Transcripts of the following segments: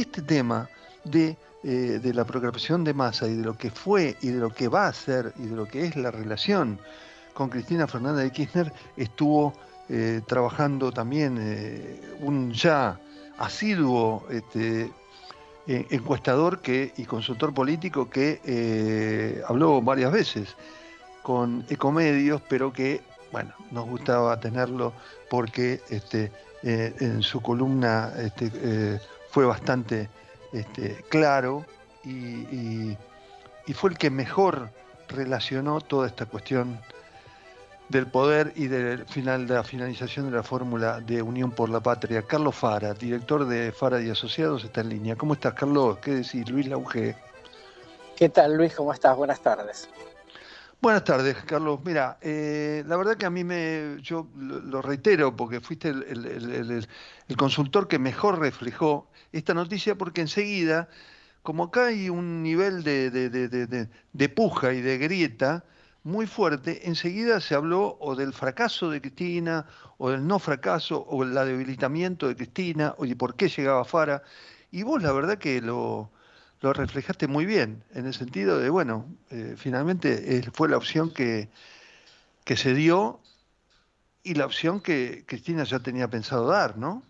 este tema de la proclamación de Massa y de lo que fue y de lo que va a ser y de lo que es la relación con Cristina Fernández de Kirchner, estuvo trabajando también un ya asiduo encuestador y consultor político que habló varias veces con Ecomedios, pero que, bueno, nos gustaba tenerlo porque en su columna fue bastante claro y fue el que mejor relacionó toda esta cuestión del poder y de la finalización de la fórmula de Unión por la Patria. Carlos Fara, director de Fara y Asociados, está en línea. ¿Cómo estás, Carlos? ¿Qué decís? Luis Lauge. ¿Qué tal, Luis? ¿Cómo estás? Buenas tardes. Buenas tardes, Carlos. Mira, la verdad que a mí yo lo reitero porque fuiste el consultor que mejor reflejó esta noticia porque enseguida, como acá hay un nivel de puja y de grieta muy fuerte, enseguida se habló o del fracaso de Cristina, o del no fracaso, o el debilitamiento de Cristina, o de por qué llegaba Fara. Y vos la verdad que lo reflejaste muy bien, en el sentido de, bueno, finalmente fue la opción que se dio y la opción que Cristina ya tenía pensado dar, ¿no?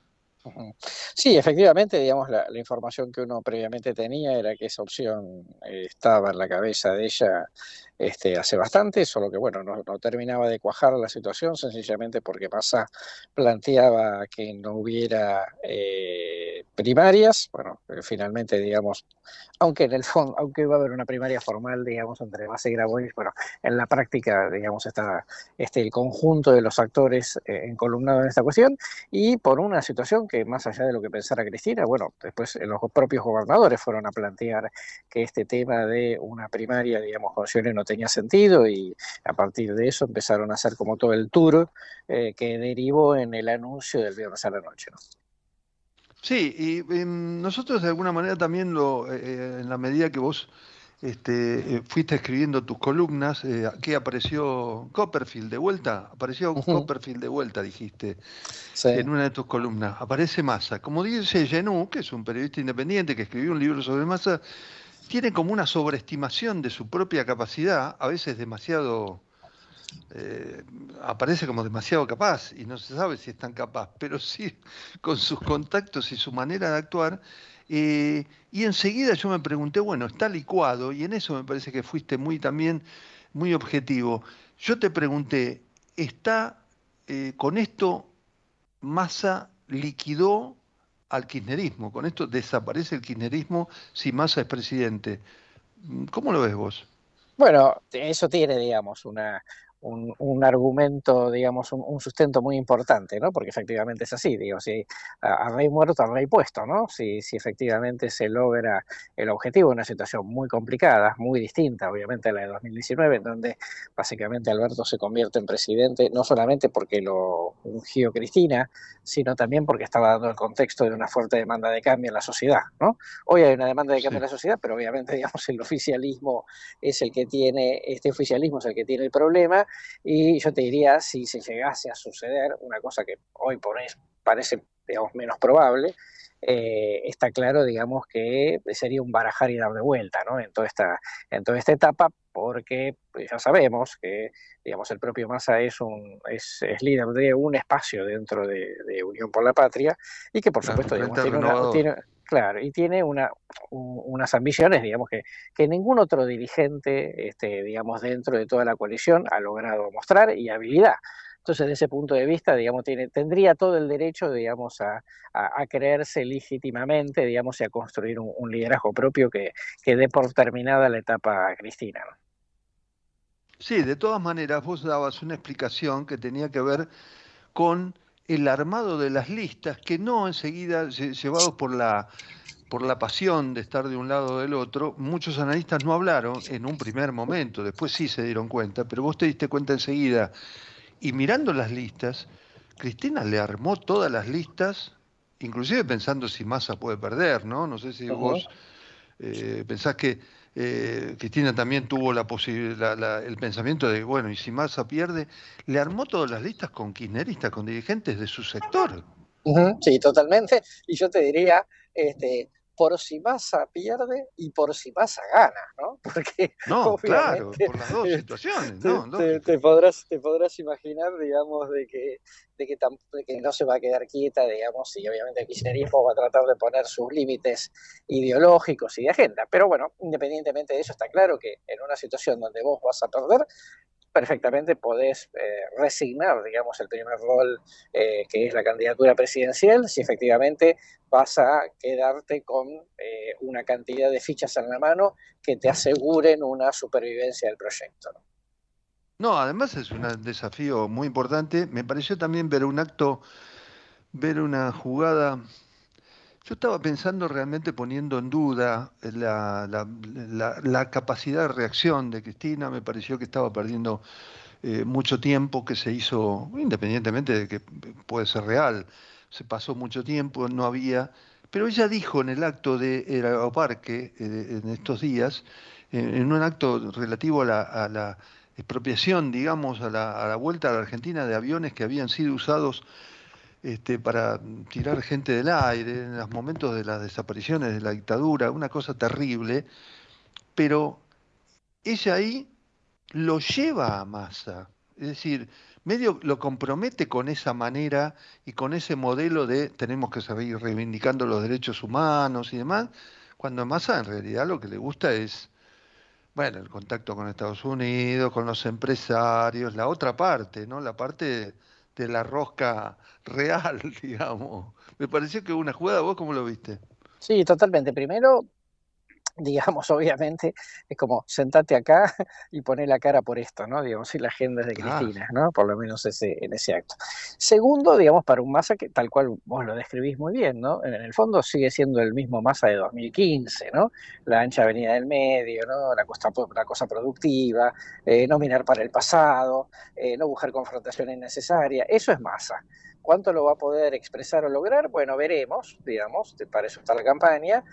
Ujú. Sí, efectivamente, digamos, la información que uno previamente tenía era que esa opción estaba en la cabeza de ella hace bastante, solo que, bueno, no terminaba de cuajar la situación, sencillamente porque Massa planteaba que no hubiera primarias. Bueno, finalmente, digamos, aunque en el fondo, aunque iba a haber una primaria formal, digamos, entre Massa y Grabois, bueno, en la práctica, digamos, está el conjunto de los actores encolumnado en esta cuestión, y por una situación que, más allá de lo que pensara Cristina, bueno, después los propios gobernadores fueron a plantear que este tema de una primaria, digamos, con Scione no tenía sentido, y a partir de eso empezaron a hacer como todo el tour que derivó en el anuncio del viernes a la noche, ¿no? Sí, y nosotros de alguna manera también en la medida que vos fuiste escribiendo tus columnas, aquí apareció Copperfield de vuelta, apareció Ujú. Copperfield de vuelta, dijiste, Sí. en una de tus columnas, aparece Massa. Como dice Genú, que es un periodista independiente que escribió un libro sobre Massa, tiene como una sobreestimación de su propia capacidad, a veces demasiado, eh, aparece como demasiado capaz y no se sabe si es tan capaz, pero sí con sus contactos y su manera de actuar. Y enseguida yo me pregunté, bueno, está licuado y en eso me parece que fuiste muy también, muy objetivo. Yo te pregunté, ¿está con esto Massa liquidó al kirchnerismo? ¿Con esto desaparece el kirchnerismo si Massa es presidente? ¿Cómo lo ves vos? Bueno, eso tiene, digamos, un argumento, digamos, un sustento muy importante, ¿no? Porque efectivamente es así, digo, si a rey muerto, a rey puesto, ¿no? Si efectivamente se logra el objetivo, una situación muy complicada, muy distinta, obviamente, a la de 2019, en donde básicamente Alberto se convierte en presidente, no solamente porque lo ungió Cristina, sino también porque estaba dando el contexto de una fuerte demanda de cambio en la sociedad, ¿no? Hoy hay una demanda de cambio en Sí. la sociedad, pero obviamente, digamos, el oficialismo es el que tiene, este oficialismo es el que tiene el problema, y yo te diría, si se llegase a suceder, una cosa que hoy por hoy parece, digamos, menos probable, está claro, digamos, que sería un barajar y dar de vuelta, ¿no? En toda esta etapa, porque pues, ya sabemos que, digamos, el propio Massa es líder de un espacio dentro de Unión por la Patria, y que por Al supuesto, digamos, Frente Renovador. claro, y tiene unas ambiciones, digamos, que ningún otro dirigente, digamos, dentro de toda la coalición ha logrado mostrar, y habilidad. Entonces, desde ese punto de vista, digamos, tendría todo el derecho, digamos, a creerse legítimamente, digamos, y a construir un liderazgo propio que dé por terminada la etapa cristina, ¿no? Sí, de todas maneras, vos dabas una explicación que tenía que ver con el armado de las listas, que no enseguida, llevados por la pasión de estar de un lado o del otro, muchos analistas no hablaron en un primer momento, después sí se dieron cuenta, pero vos te diste cuenta enseguida. Y mirando las listas, Cristina le armó todas las listas, inclusive pensando si Massa puede perder, ¿no? No sé si Ujú. vos pensás que Cristina también tuvo el pensamiento de, bueno, y si Massa pierde, le armó todas las listas con kirchneristas, con dirigentes de su sector. Ujú, sí, totalmente. Y yo te diría, este, por si Massa pierde y por si Massa gana, ¿no? Porque No, claro, obviamente por las dos situaciones, ¿no? Lógico. te podrás imaginar, digamos, de que no se va a quedar quieta, digamos, y obviamente el kirchnerismo va a tratar de poner sus límites ideológicos y de agenda. Pero bueno, independientemente de eso, está claro que en una situación donde vos vas a perder, perfectamente podés resignar, digamos, el primer rol que es la candidatura presidencial, si efectivamente vas a quedarte con una cantidad de fichas en la mano que te aseguren una supervivencia del proyecto, ¿no? No, además es un desafío muy importante. Me pareció también ver una jugada. Yo estaba pensando realmente poniendo en duda la capacidad de reacción de Cristina. Me pareció que estaba perdiendo mucho tiempo, que se hizo, independientemente de que puede ser real, se pasó mucho tiempo, no había. Pero ella dijo en el acto de Aeroparque, en estos días, en un acto relativo a la expropiación, digamos, a la vuelta a la Argentina de aviones que habían sido usados para tirar gente del aire en los momentos de las desapariciones de la dictadura, una cosa terrible, pero ella ahí lo lleva a Massa, es decir, medio lo compromete con esa manera y con ese modelo de tenemos que seguir reivindicando los derechos humanos y demás, cuando a Massa en realidad lo que le gusta es, bueno, el contacto con Estados Unidos, con los empresarios, la otra parte, ¿no? La parte de la rosca real, digamos. Me pareció que una jugada, ¿vos cómo lo viste? Sí, totalmente. Primero, digamos, obviamente, es como sentate acá y poné la cara por esto, ¿no? Digamos, y la agenda es de Claro. Cristina, ¿no? Por lo menos en ese acto. Segundo, digamos, para un Massa que tal cual vos lo describís muy bien, ¿no? En el fondo sigue siendo el mismo Massa de 2015, ¿no? La ancha avenida del medio, ¿no? La cosa productiva, no mirar para el pasado, no buscar confrontación innecesaria. Eso es Massa. ¿Cuánto lo va a poder expresar o lograr? Bueno, veremos, digamos, para eso está la campaña.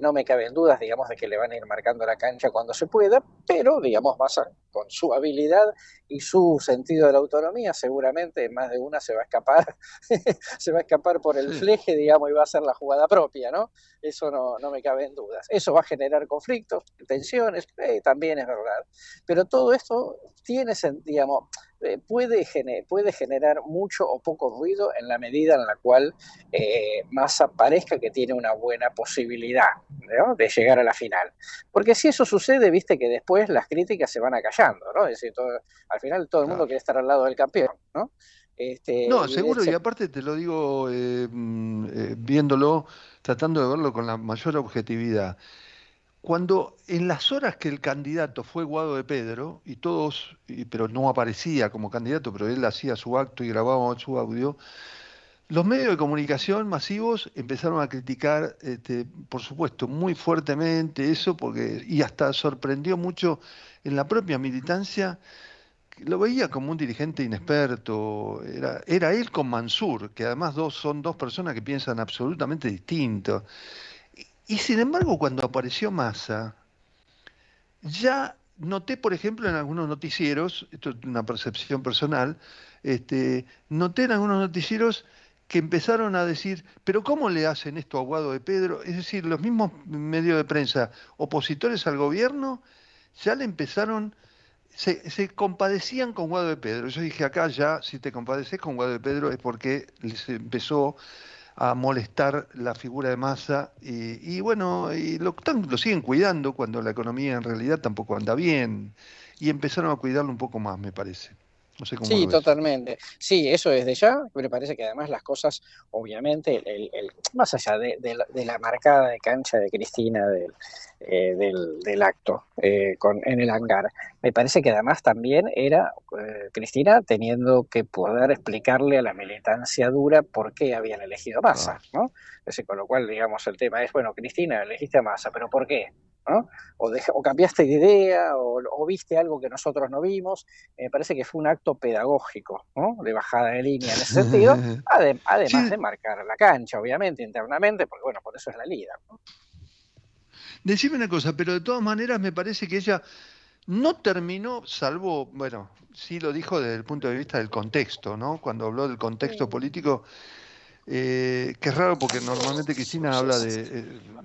No me caben dudas, digamos, de que le van a ir marcando la cancha cuando se pueda, pero, digamos, Massa, con su habilidad y su sentido de la autonomía, seguramente más de una se va a escapar, se va a escapar por el Sí. fleje, digamos, y va a hacer la jugada propia, ¿no? Eso no me cabe en dudas. Eso va a generar conflictos, tensiones, también es verdad. Pero todo esto tiene, digamos, puede generar mucho o poco ruido en la medida en la cual Massa parezca que tiene una buena posibilidad, ¿no? De llegar a la final. Porque si eso sucede, viste que después las críticas se van acallando, ¿no? Es decir, al final todo el mundo Claro. quiere estar al lado del campeón, ¿no? No, Y seguro, y aparte te lo digo viéndolo, tratando de verlo con la mayor objetividad. Cuando en las horas que el candidato fue Guado de Pedro, y todos, pero no aparecía como candidato, pero él hacía su acto y grababa su audio, los medios de comunicación masivos empezaron a criticar, por supuesto, muy fuertemente eso, porque, y hasta sorprendió mucho en la propia militancia, lo veía como un dirigente inexperto, era él con Mansur, que además son dos personas que piensan absolutamente distinto. Y sin embargo, cuando apareció Massa, ya noté, por ejemplo, en algunos noticieros, esto es una percepción personal, noté en algunos noticieros que empezaron a decir, pero ¿cómo le hacen esto a Guado de Pedro? Es decir, los mismos medios de prensa opositores al gobierno ya le empezaron, se compadecían con Guado de Pedro. Yo dije, acá ya, si te compadeces con Guado de Pedro es porque les empezó a molestar la figura de Massa y bueno, y lo siguen cuidando cuando la economía en realidad tampoco anda bien y empezaron a cuidarlo un poco más, me parece. No sé cómo lo Sí, ves. totalmente. Sí, eso desde ya. Me parece que además las cosas, obviamente, más allá de la marcada de cancha de Cristina del acto en el hangar, me parece que además también era Cristina teniendo que poder explicarle a la militancia dura por qué habían elegido Massa, Claro. ¿no? Es decir, con lo cual, digamos, el tema es, bueno, Cristina, elegiste a Massa, pero ¿por qué? ¿No? O cambiaste de idea o viste algo que nosotros no vimos. Me parece que fue un acto pedagógico, ¿no? De bajada de línea en ese sentido, además Sí, de marcar la cancha, obviamente, internamente, porque bueno, por eso es la líder, ¿no? decime una cosa, pero de todas maneras me parece que ella no terminó, salvo, bueno, sí lo dijo desde el punto de vista del contexto, ¿no? Cuando habló del contexto político, que es raro porque normalmente Cristina habla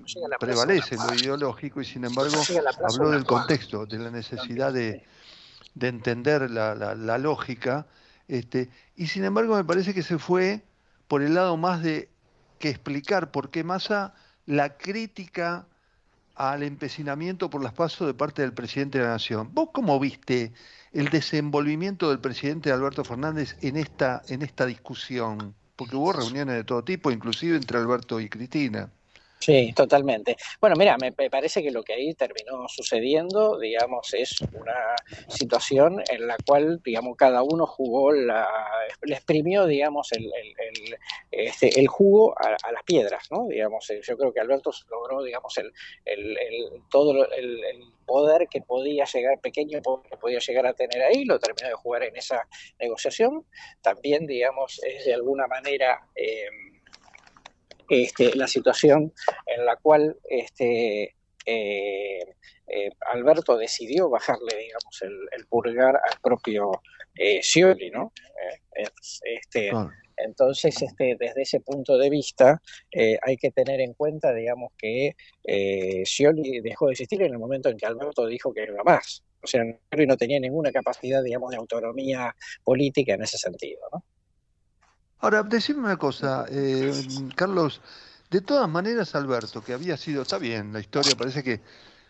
llega a la plaza de la prevalece lo paz, ideológico y sin no embargo llega a la plaza habló de la del paz contexto, de la también. necesidad de entender la lógica, y sin embargo me parece que se fue por el lado más de que explicar por qué Massa la crítica al empecinamiento por las PASO de parte del presidente de la Nación. ¿Vos cómo viste el desenvolvimiento del presidente Alberto Fernández en esta discusión? Porque hubo reuniones de todo tipo, inclusive entre Alberto y Cristina. Sí, totalmente. Bueno, mira, me parece que lo que ahí terminó sucediendo, digamos, es una situación en la cual, digamos, cada uno jugó le exprimió, digamos, el jugo a las piedras, ¿no? Digamos, yo creo que Alberto logró, digamos, todo el poder que podía llegar, pequeño poder que podía llegar a tener ahí, lo terminó de jugar en esa negociación. También, digamos, es de alguna manera la situación en la cual Alberto decidió bajarle, digamos, el pulgar al propio Scioli, ¿no? Claro. Entonces, desde ese punto de vista, hay que tener en cuenta, digamos, que Scioli dejó de existir en el momento en que Alberto dijo que no iba más. O sea, Scioli no tenía ninguna capacidad, digamos, de autonomía política en ese sentido, ¿no? Ahora, decime una cosa, Carlos, de todas maneras Alberto, que había sido, está bien, la historia parece que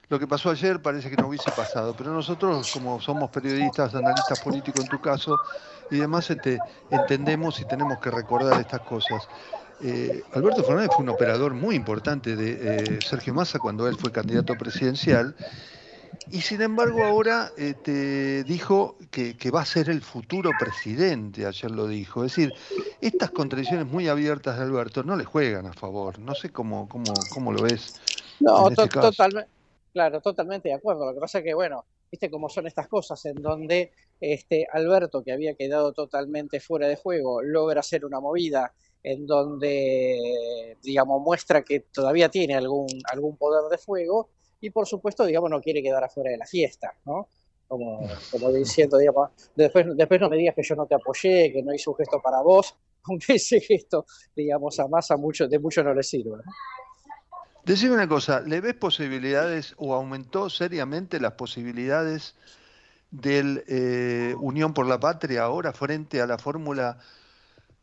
lo que pasó ayer parece que no hubiese pasado, pero nosotros, como somos periodistas, analistas políticos en tu caso, y demás, entendemos y tenemos que recordar estas cosas. Alberto Fernández fue un operador muy importante de Sergio Massa cuando él fue candidato presidencial, y sin embargo ahora dijo que va a ser el futuro presidente, ayer lo dijo. Es decir, estas contradicciones muy abiertas de Alberto no le juegan a favor. No sé cómo lo ves en No, este caso. totalmente, claro, totalmente de acuerdo. Lo que pasa es que, bueno, viste cómo son estas cosas en donde Alberto, que había quedado totalmente fuera de juego, logra hacer una movida en donde, digamos, muestra que todavía tiene algún poder de fuego y, por supuesto, digamos, no quiere quedar afuera de la fiesta, ¿no? Como diciendo, digamos, después no me digas que yo no te apoyé, que no hice un gesto para vos, aunque ese gesto, digamos, a Massa de mucho no le sirve, ¿no? Decime una cosa, ¿le ves posibilidades o aumentó seriamente las posibilidades del Unión por la Patria ahora frente a la fórmula?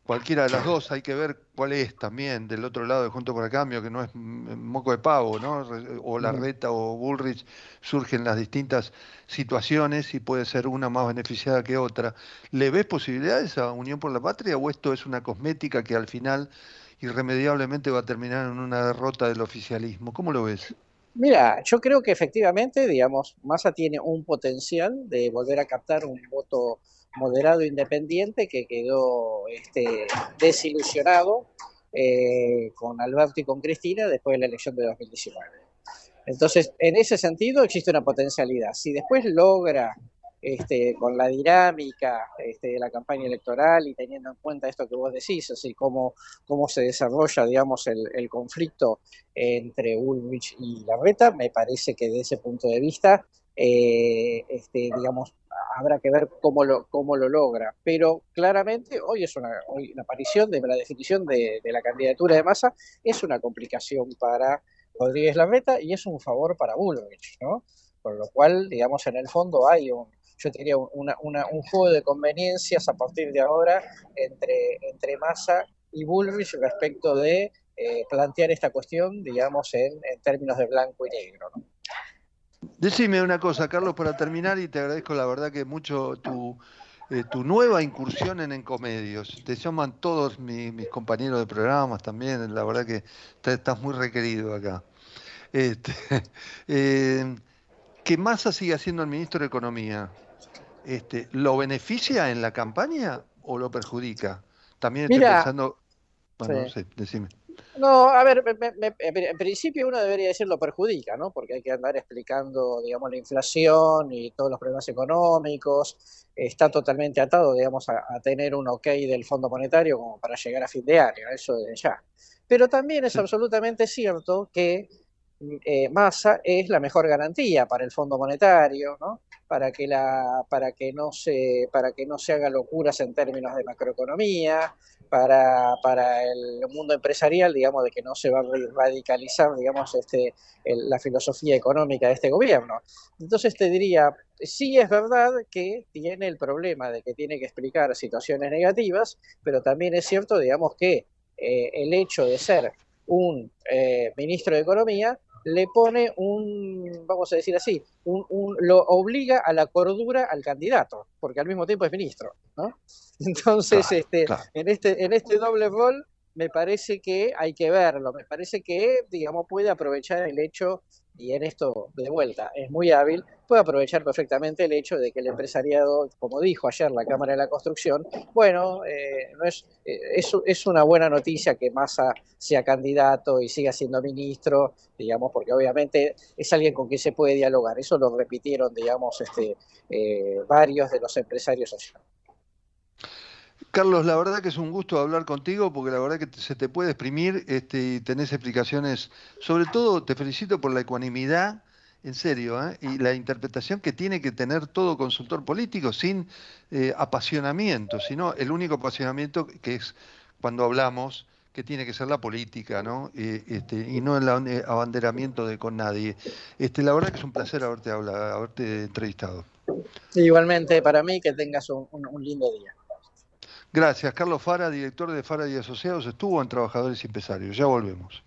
Cualquiera de las dos, hay que ver cuál es también del otro lado de Junto por el Cambio, que no es moco de pavo, ¿no? O Larreta o Bullrich, surgen las distintas situaciones y puede ser una más beneficiada que otra. ¿Le ves posibilidades a Unión por la Patria o esto es una cosmética que al final irremediablemente va a terminar en una derrota del oficialismo? ¿Cómo lo ves? Mira, yo creo que efectivamente, digamos, Massa tiene un potencial de volver a captar un voto moderado e independiente que quedó desilusionado con Alberto y con Cristina después de la elección de 2019. Entonces, en ese sentido existe una potencialidad. Si después logra, con la dinámica de la campaña electoral y teniendo en cuenta esto que vos decís, así cómo se desarrolla, digamos, el conflicto entre Ulrich y Larreta, me parece que desde ese punto de vista, digamos, habrá que ver cómo lo logra. Pero claramente hoy la aparición de la definición de la candidatura de Massa es una complicación para Rodríguez Larreta y es un favor para Bullrich, ¿no? Por lo cual, digamos, en el fondo hay yo diría, un juego de conveniencias a partir de ahora entre Massa y Bullrich respecto de plantear esta cuestión, digamos, en términos de blanco y negro, ¿no? Decime una cosa, Carlos, para terminar, y te agradezco la verdad que mucho tu nueva incursión en Encomedios. Te llaman todos mis compañeros de programas también, la verdad que estás muy requerido acá. Este, eh, que Massa siga siendo el ministro de Economía, ¿lo beneficia en la campaña o lo perjudica? También estoy Mira, pensando, sí. bueno, no sé, decime. No, a ver, en principio uno debería decir lo perjudica, ¿no? Porque hay que andar explicando, digamos, la inflación y todos los problemas económicos. Está totalmente atado, digamos, a tener un ok del Fondo Monetario como para llegar a fin de año, eso de ya. Pero también es Sí, absolutamente cierto que Massa es la mejor garantía para el Fondo Monetario, ¿no? para que no se haga locuras en términos de macroeconomía, para el mundo empresarial, digamos, de que no se va a radicalizar, digamos, la filosofía económica de este gobierno. Entonces te diría, sí es verdad que tiene el problema de que tiene que explicar situaciones negativas, pero también es cierto, digamos, que el hecho de ser un ministro de Economía le pone vamos a decir así, lo obliga a la cordura al candidato, porque al mismo tiempo es ministro, ¿no? Entonces, Claro, claro. en este doble rol me parece que hay que verlo, me parece que, digamos, puede aprovechar el hecho, y en esto de vuelta es muy hábil, puede aprovechar perfectamente el hecho de que el empresariado, como dijo ayer la Cámara de la Construcción, bueno, no es una buena noticia que Massa sea candidato y siga siendo ministro, digamos, porque obviamente es alguien con quien se puede dialogar. Eso lo repitieron, digamos, varios de los empresarios ayer. Carlos, la verdad que es un gusto hablar contigo porque la verdad que se te puede exprimir y tenés explicaciones. Sobre todo te felicito por la ecuanimidad, en serio, ¿eh? Y la interpretación que tiene que tener todo consultor político sin apasionamiento, sino el único apasionamiento que es cuando hablamos, que tiene que ser la política, ¿no? Y no el abanderamiento con nadie. La verdad que es un placer haberte entrevistado. Igualmente para mí, que tengas un lindo día. Gracias. Carlos Fara, director de Fara y Asociados, estuvo en Trabajadores y Empresarios. Ya volvemos.